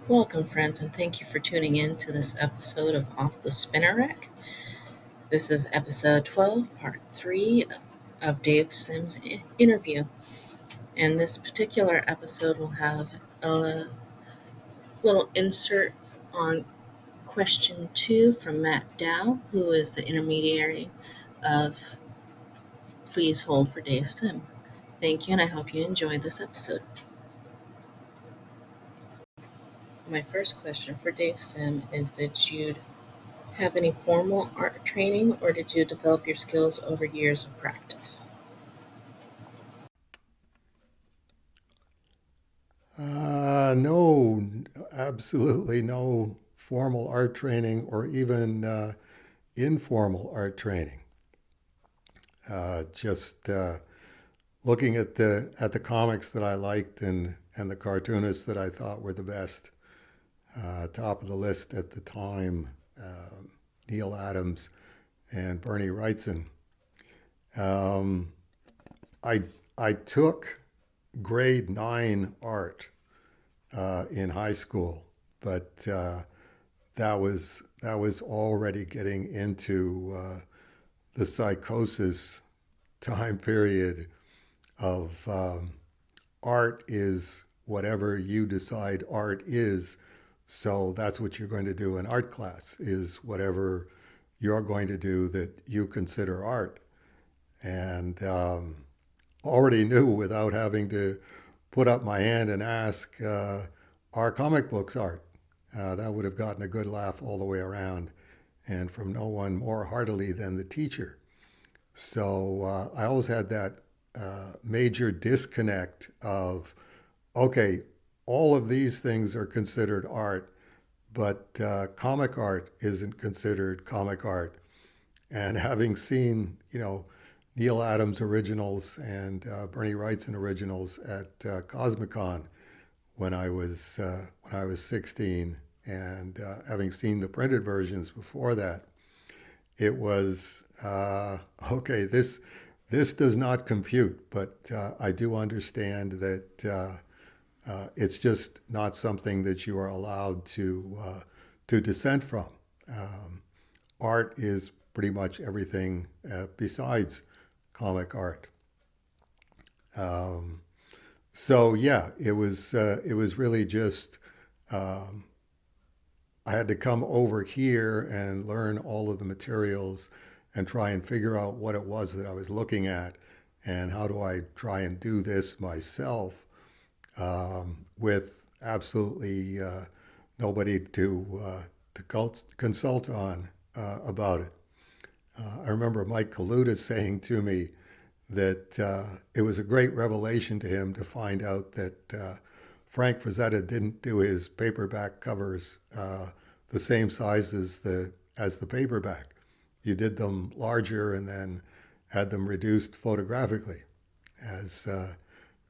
Welcome, friends, and thank you for tuning in to this episode of Off the Spinner Rack. This is episode 12, part 3 of Dave Sim's interview. And this particular episode will have a little insert on question 2 from Matt Dow, who is the intermediary of Please Hold for Dave Sim. Thank you, and I hope you enjoy this episode. My first question for Dave Sim is: did you have any formal art training, or did you develop your skills over years of practice? No, absolutely no formal art training or even informal art training. Just looking at the comics that I liked and the cartoonists that I thought were the best. Top of the list at the time, Neil Adams and Bernie Wrightson. Um, I I took grade 9 art in high school, but that was already getting into the psychosis time period of art is whatever you decide art is. So that's what you're going to do in art class is whatever you're going to do that you consider art. And already knew without having to put up my hand and ask, are comic books art? That would have gotten a good laugh all the way around, and from no one more heartily than the teacher. So I always had that major disconnect of, okay, all of these things are considered art, but comic art isn't considered comic art. And having seen, Neil Adams originals and Bernie Wrightson originals at Cosmicon when I was 16, and having seen the printed versions before that, it was okay. This does not compute, but I do understand that it's just not something that you are allowed to dissent from. Um, Art is pretty much everything besides comic art. Um, so yeah, it was really just um, I had to come over here and learn all of the materials and try and figure out what it was that I was looking at and how do I try and do this myself with absolutely nobody to consult on about it. I remember Mike Kaluta saying to me that it was a great revelation to him to find out that Frank Frazetta didn't do his paperback covers the same size as the paperback. You did them larger and then had them reduced photographically. As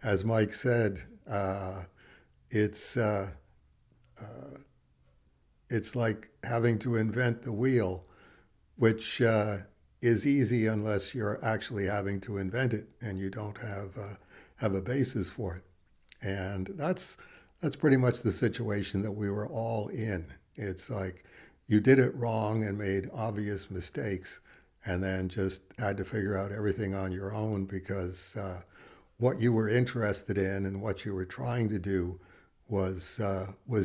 as Mike said, it's it's like having to invent the wheel, which is easy unless you're actually having to invent it and you don't have a basis for it. And that's pretty much the situation that we were all in. It's like you did it wrong and made obvious mistakes, and then just had to figure out everything on your own because what you were interested in and what you were trying to do was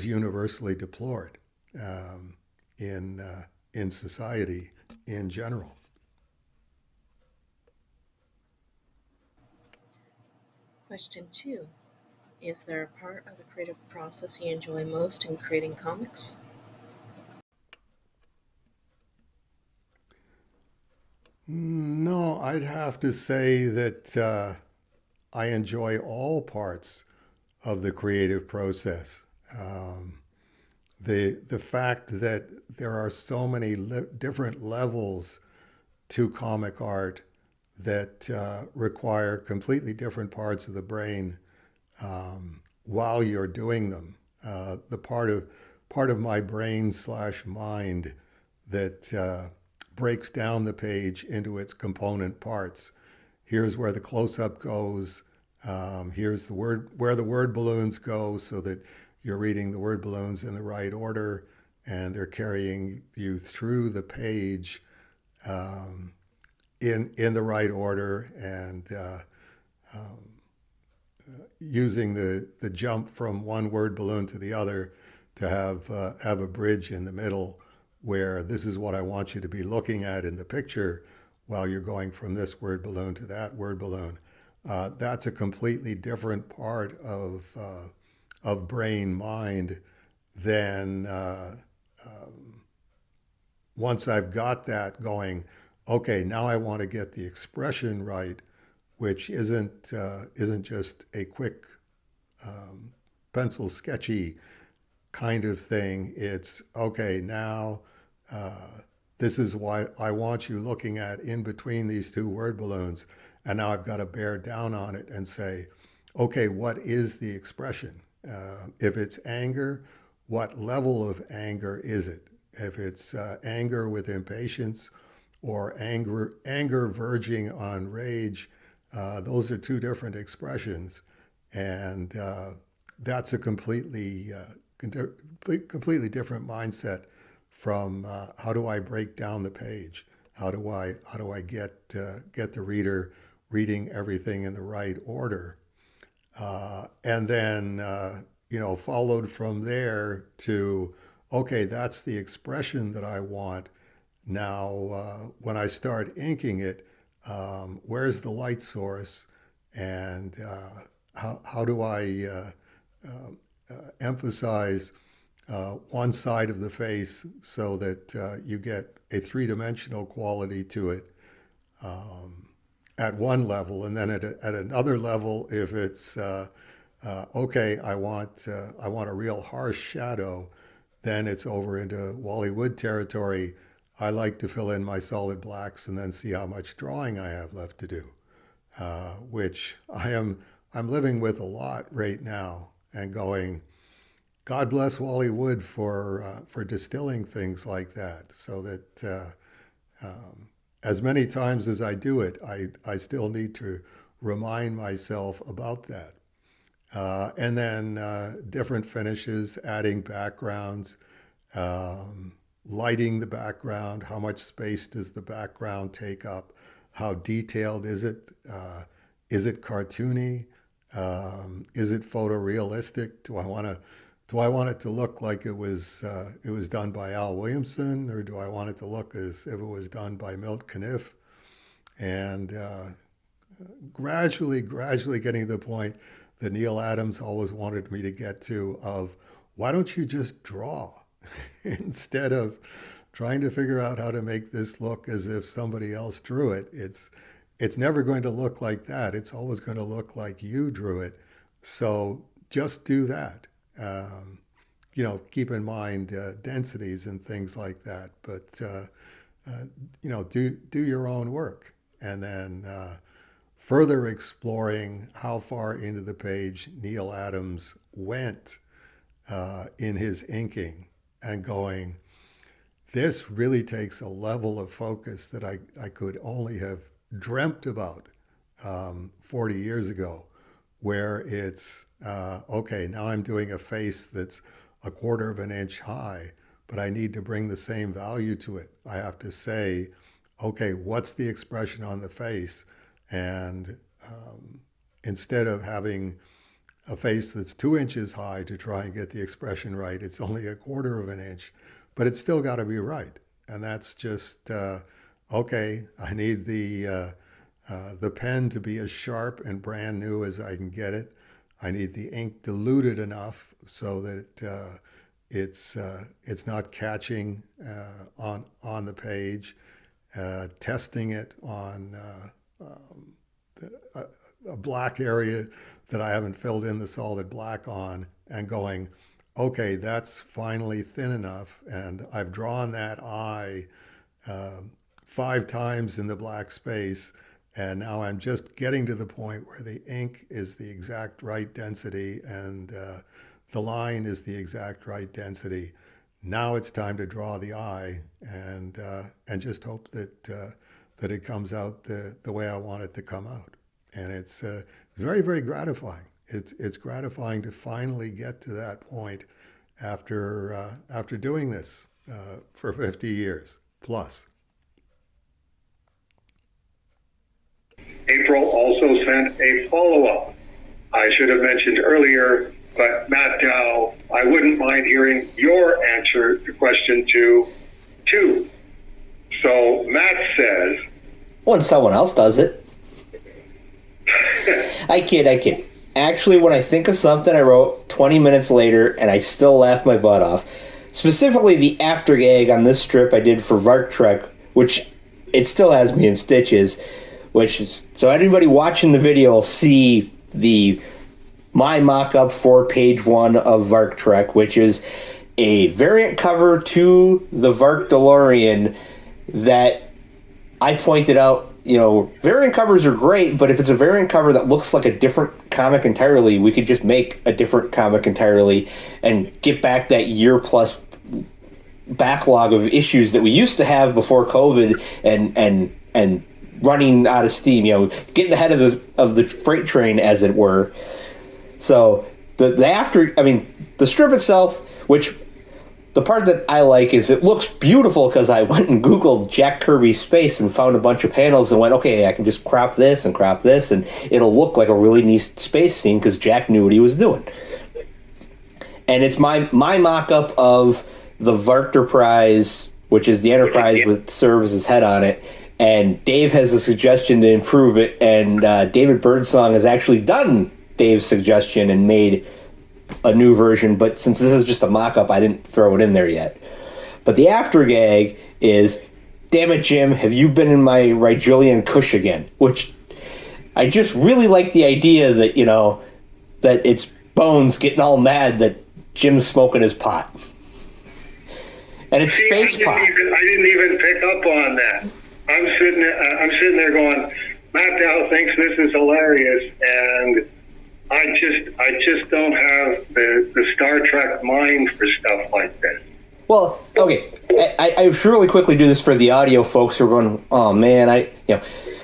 universally deplored um, in society in general. Question 2: is there a part of the creative process you enjoy most in creating comics? No, I'd have to say that I enjoy all parts of the creative process. Um, the fact that there are so many different levels to comic art that require completely different parts of the brain while you're doing them. The part of my brain slash mind that breaks down the page into its component parts. Here's where the close up goes. Here's the word where the word balloons go, so that you're reading the word balloons in the right order, and they're carrying you through the page um, in the right order, and using the jump from one word balloon to the other to have a bridge in the middle where this is what I want you to be looking at in the picture while you're going from this word balloon to that word balloon. That's a completely different part of brain mind than once I've got that going. Okay, now I want to get the expression right, which isn't just a quick pencil sketchy kind of thing. It's okay now. Uh, this is what I want you looking at in between these two word balloons, and now I've got to bear down on it and say, okay, what is the expression? If it's anger, what level of anger is it? If it's anger with impatience or anger verging on rage, those are two different expressions, and that's a completely different mindset from how do I break down the page? How do I get the reader reading everything in the right order? And then followed from there to okay, that's the expression that I want. Now, when I start inking it, where's the light source, and how do I emphasize one side of the face so that you get a three-dimensional quality to it at one level, and then at another level, if it's okay, I want a real harsh shadow, then it's over into Wally Wood territory. I like to fill in my solid blacks and then see how much drawing I have left to do, which I'm living with a lot right now, and going, God bless Wally Wood for distilling things like that, so that as many times as I do it, I still need to remind myself about that. And then different finishes, adding backgrounds, lighting the background, how much space does the background take up, how detailed is it? Is it cartoony? Is it photorealistic? Do I want it to look like it was done by Al Williamson, or do I want it to look as if it was done by Milt Caniff? And gradually getting to the point that Neil Adams always wanted me to get to of why don't you just draw instead of trying to figure out how to make this look as if somebody else drew it. It's never going to look like that. It's always going to look like you drew it. So just do that. Keep in mind densities and things like that, but do your own work, and then further exploring how far into the page Neil Adams went in his inking, and going, this really takes a level of focus that I could only have dreamt about 40 years ago, where it's, okay, now I'm doing a face that's a quarter of an inch high, but I need to bring the same value to it. I have to say, okay, what's the expression on the face? And instead of having a face that's 2 inches high to try and get the expression right, it's only a quarter of an inch, but it's still got to be right. And that's just, okay, I need the pen to be as sharp and brand new as I can get it. I need the ink diluted enough so that it's not catching on the page. Testing it on a black area that I haven't filled in the solid black on, and going, okay, that's finally thin enough, and I've drawn that eye 5 times in the black space, and now I'm just getting to the point where the ink is the exact right density, and the line is the exact right density. Now it's time to draw the eye, and just hope that it comes out the way I want it to come out. And it's very, very gratifying. it's gratifying to finally get to that point after doing this for 50 years plus. April also sent a follow-up. I should have mentioned earlier, but Matt Dow, I wouldn't mind hearing your answer to question 2. So Matt says, when someone else does it. I kid. Actually, when I think of something I wrote 20 minutes later and I still laugh my butt off, specifically the after gag on this strip I did for Vark Trek, which it still has me in stitches, which is, so anybody watching the video will see my mock-up for page 1 of Vark Trek, which is a variant cover to the Vark DeLorean that I pointed out. You know, variant covers are great, but if it's a variant cover that looks like a different comic entirely, we could just make a different comic entirely and get back that year-plus backlog of issues that we used to have before COVID and running out of steam. You know, getting ahead of the freight train, as it were. So the strip itself, which the part that I like is it looks beautiful because I went and Googled Jack Kirby's space and found a bunch of panels and went, okay, I can just crop this and it'll look like a really neat space scene because Jack knew what he was doing. And it's my mock-up of the Varkterprise, which is the Enterprise with Cerebus' head on it. And Dave has a suggestion to improve it, and David Birdsong has actually done Dave's suggestion and made a new version, but since this is just a mock-up, I didn't throw it in there yet. But the after gag is, damn it, Jim, have you been in my Rigelian Kush again? Which I just really like the idea that, you know, that it's Bones getting all mad that Jim's smoking his pot. And it's space pot. I didn't even pick up on that. I'm sitting there going, Matt Dow thinks this is hilarious, and I just don't have the Star Trek mind for stuff like this. Well, okay, I should really quickly do this for the audio folks who are going, oh man,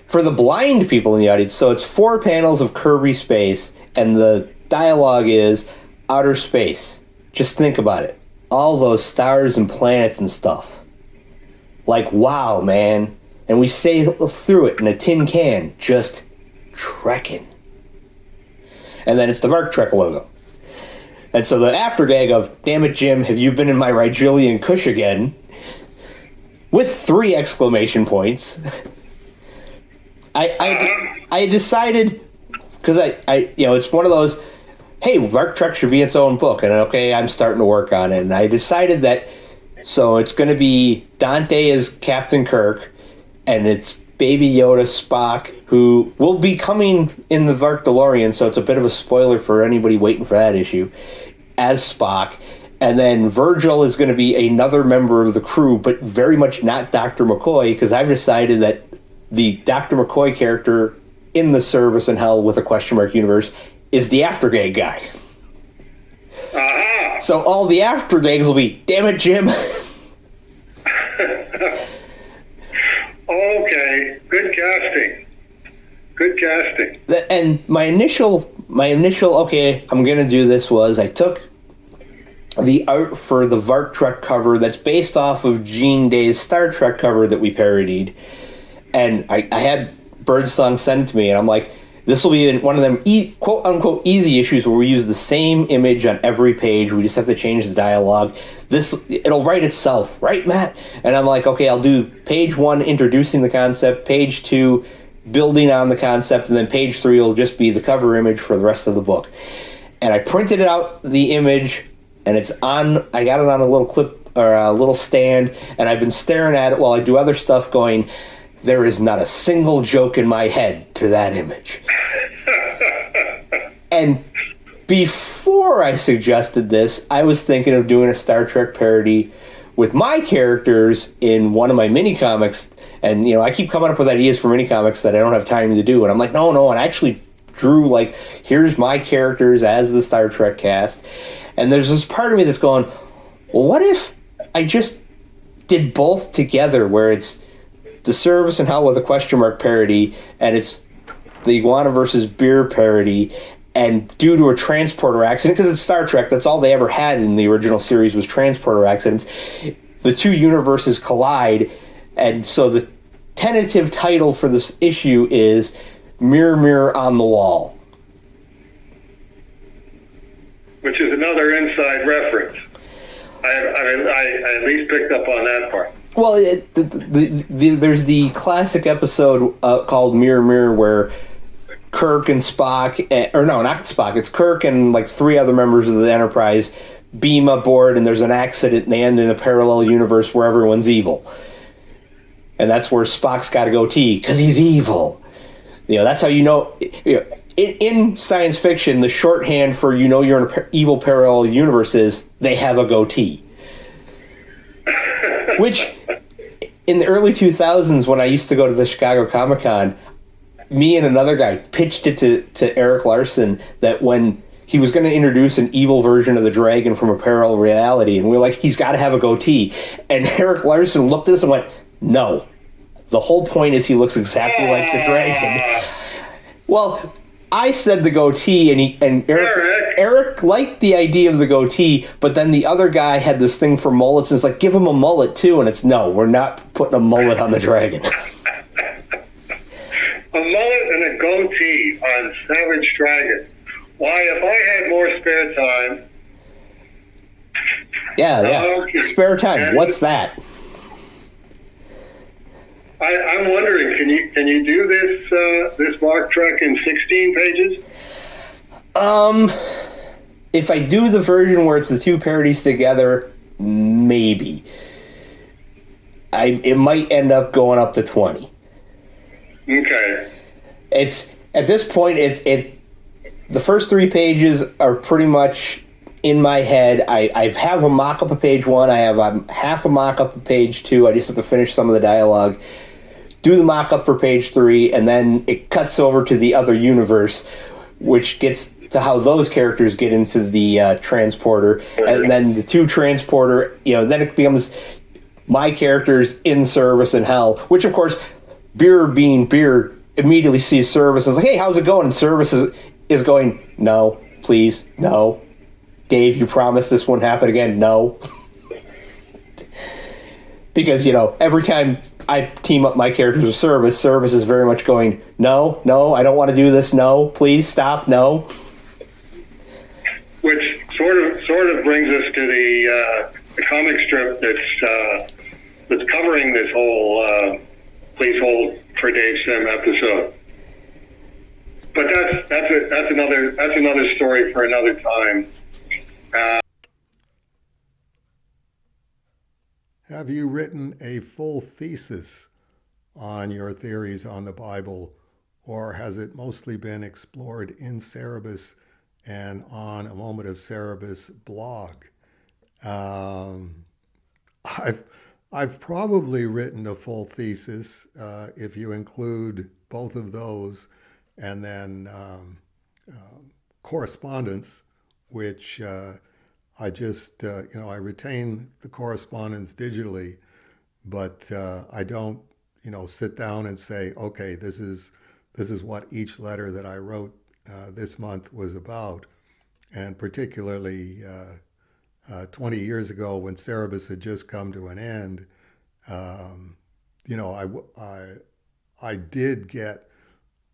for the blind people in the audience. So it's 4 panels of Kirby space, and the dialogue is outer space. Just think about it, all those stars and planets and stuff. Like, wow, man, and we sail through it in a tin can, just trekking. And then it's the Vark Trek logo. And so the after gag of, damn it, Jim, have you been in my Rigelian Kush again? With 3 exclamation points. I decided, because I it's one of those, hey, Vark Trek should be its own book. And okay, I'm starting to work on it. And I decided that, so it's going to be Dante as Captain Kirk, and it's Baby Yoda Spock, who will be coming in the Vark DeLorean, so it's a bit of a spoiler for anybody waiting for that issue, as Spock. And then Virgil is going to be another member of the crew, but very much not Dr. McCoy, because I've decided that the Dr. McCoy character in the Cerebus in Hell with a question mark universe is the after gag guy. Uh-huh. So all the after gags will be, damn it, Jim. Okay, good casting. And my initial, okay, I'm going to do this was I took the art for the Vark Trek cover that's based off of Gene Day's Star Trek cover that we parodied. And I had Birdsong send it to me, and I'm like, this will be one of them quote-unquote easy issues where we use the same image on every page. We just have to change the dialogue. It'll write itself, right, Matt? And I'm like, okay, I'll do page 1 introducing the concept, page 2 building on the concept, and then page 3 will just be the cover image for the rest of the book. And I printed out the image, and I got it on a little clip or a little stand, and I've been staring at it while I do other stuff going, there is not a single joke in my head to that image. And before I suggested this, I was thinking of doing a Star Trek parody with my characters in one of my mini comics. And, I keep coming up with ideas for mini comics that I don't have time to do. And I'm like, no. And I actually drew, here's my characters as the Star Trek cast. And there's this part of me that's going, well, what if I just did both together, where it's the Cerebus in Hell with a question mark parody, and it's the Iguana versus Beer parody, And due to a transporter accident, because it's Star Trek, that's all they ever had in the original series was transporter accidents, the two universes collide. And so the tentative title for this issue is Mirror, Mirror on the Wall. Which is another inside reference. I at least picked up on that part. Well, there's the classic episode called Mirror, Mirror where Kirk and Spock, or no, not Spock, it's Kirk and like three other members of the Enterprise beam aboard, and there's an accident and they end in a parallel universe where everyone's evil. And that's where Spock's got a goatee, because he's evil. That's how in science fiction, the shorthand for you're in an evil parallel universe is they have a goatee. Which, in the early 2000s, when I used to go to the Chicago Comic-Con, me and another guy pitched it to Eric Larson that when he was going to introduce an evil version of the dragon from a parallel reality, and we were like, he's got to have a goatee. And Eric Larson looked at us and went, no. The whole point is he looks exactly like the dragon. Well, I said the goatee, and Eric liked the idea of the goatee, but then the other guy had this thing for mullets, and it's like, give him a mullet too, and it's, no, we're not putting a mullet on the dragon. A mullet and a goatee on Savage Dragon. Why, if I had more spare time... Yeah. Spare time. What's that? I'm wondering, can you do this Mark Trek in 16 pages? If I do the version where it's the two parodies together, maybe. It might end up going up to 20. Okay. It's at this point, the first 3 pages are pretty much in my head. I have a mock-up of page 1. I have half a mock-up of page 2. I just have to finish some of the dialogue, do the mock-up for page 3, and then it cuts over to the other universe, which gets to how those characters get into the transporter, and then the two transporter, then it becomes my characters in Cerebus and Hell, which of course, Beer immediately sees Cerebus and is like, hey, how's it going? And Cerebus is going, no, please, no. Dave, you promised this won't happen again. No. Because, every time I team up my characters with Cerebus is very much going, no, I don't want to do this. No, please stop. No. Which sort of brings us to the comic strip that's covering this whole Please Hold for Dave Sim episode. But that's another story for another time. Have you written a full thesis on your theories on the Bible, or has it mostly been explored in Cerebus and on a Moment of Cerebus blog? I've probably written a full thesis if you include both of those, and then correspondence, which I just I retain the correspondence digitally, but I don't sit down and say, okay, this is what each letter that I wrote this month was about. And particularly 20 years ago, when Cerebus had just come to an end, I did get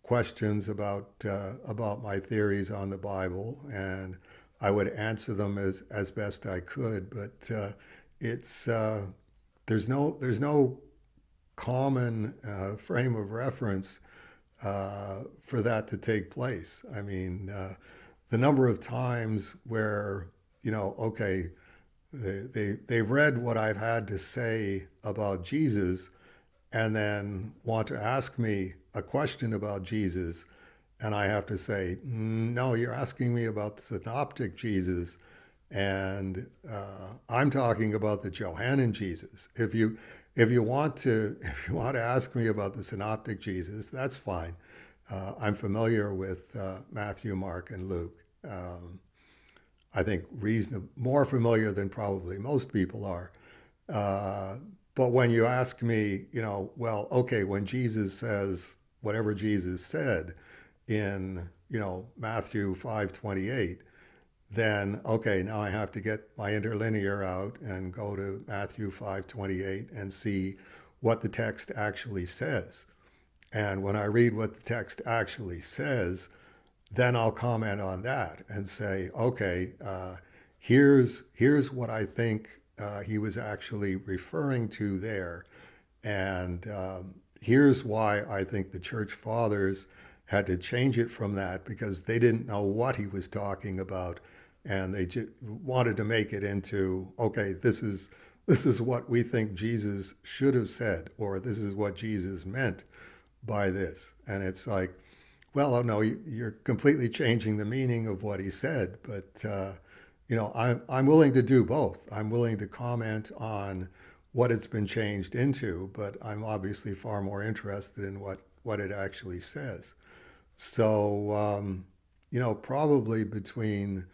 questions about my theories on the Bible, and I would answer them as best I could. But it's there's no common frame of reference for that to take place. I mean, the number of times where okay, they've read what I've had to say about Jesus, and then want to ask me a question about Jesus, and I have to say, no, you're asking me about the synoptic Jesus, and I'm talking about the Johannine Jesus. If you want to ask me about the synoptic Jesus, that's fine. I'm familiar with Matthew, Mark, and Luke. I think more familiar than probably most people are. But when you ask me, well, okay, when Jesus says whatever Jesus said, in, Matthew 5:28, then okay, now I have to get my interlinear out and go to Matthew 5:28 and see what the text actually says. And when I read what the text actually says, then I'll comment on that and say, okay, here's what I think he was actually referring to there, and here's why I think the church fathers had to change it from that, because they didn't know what he was talking about, and they just wanted to make it into, okay, this is what we think Jesus should have said, or this is what Jesus meant by this. And it's like, well, oh no, you're completely changing the meaning of what he said. But I'm willing to do both. I'm willing to comment on what it's been changed into, but I'm obviously far more interested in what it actually says. So probably between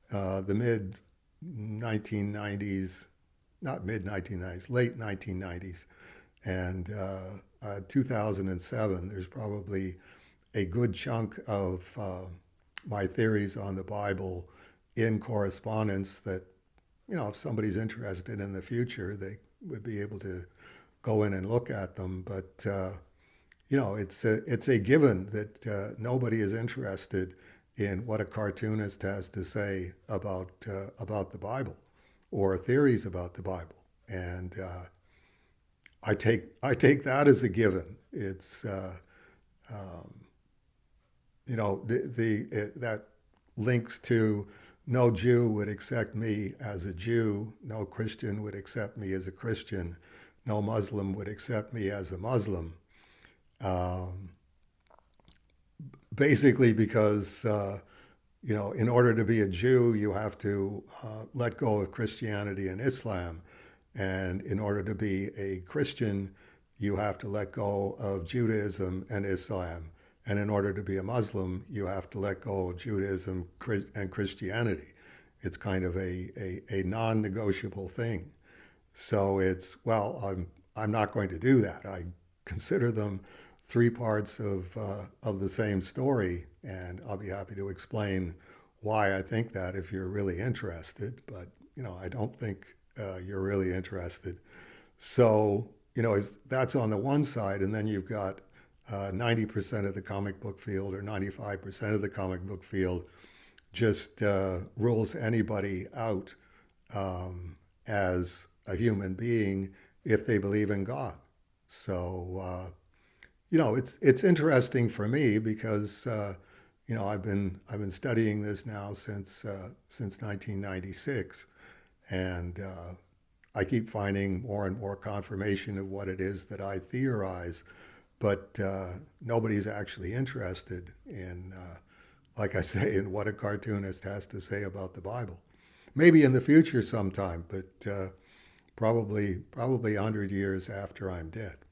the mid 1990s, not mid 1990s, late 1990s, and 2007, there's probably a good chunk of my theories on the Bible in correspondence that, if somebody's interested in the future, they would be able to go in and look at them. But, it's a given that nobody is interested in what a cartoonist has to say about the Bible or theories about the Bible. And I take that as a given. It's that links to no Jew would accept me as a Jew, no Christian would accept me as a Christian, no Muslim would accept me as a Muslim. Basically because in order to be a Jew, you have to let go of Christianity and Islam. And in order to be a Christian, you have to let go of Judaism and Islam. And in order to be a Muslim, you have to let go of Judaism and Christianity. It's kind of a non-negotiable thing. So it's, well, I'm not going to do that. I consider them three parts of the same story, and I'll be happy to explain why I think that if you're really interested. But I don't think you're really interested. So that's on the one side, and then you've got 90% of the comic book field or 95% of the comic book field just rules anybody out as a human being if they believe in God. So it's interesting for me because I've been studying this now since 1996, and I keep finding more and more confirmation of what it is that I theorize. But nobody's actually interested in, like I say, in what a cartoonist has to say about the Bible. Maybe in the future sometime, but probably 100 years after I'm dead.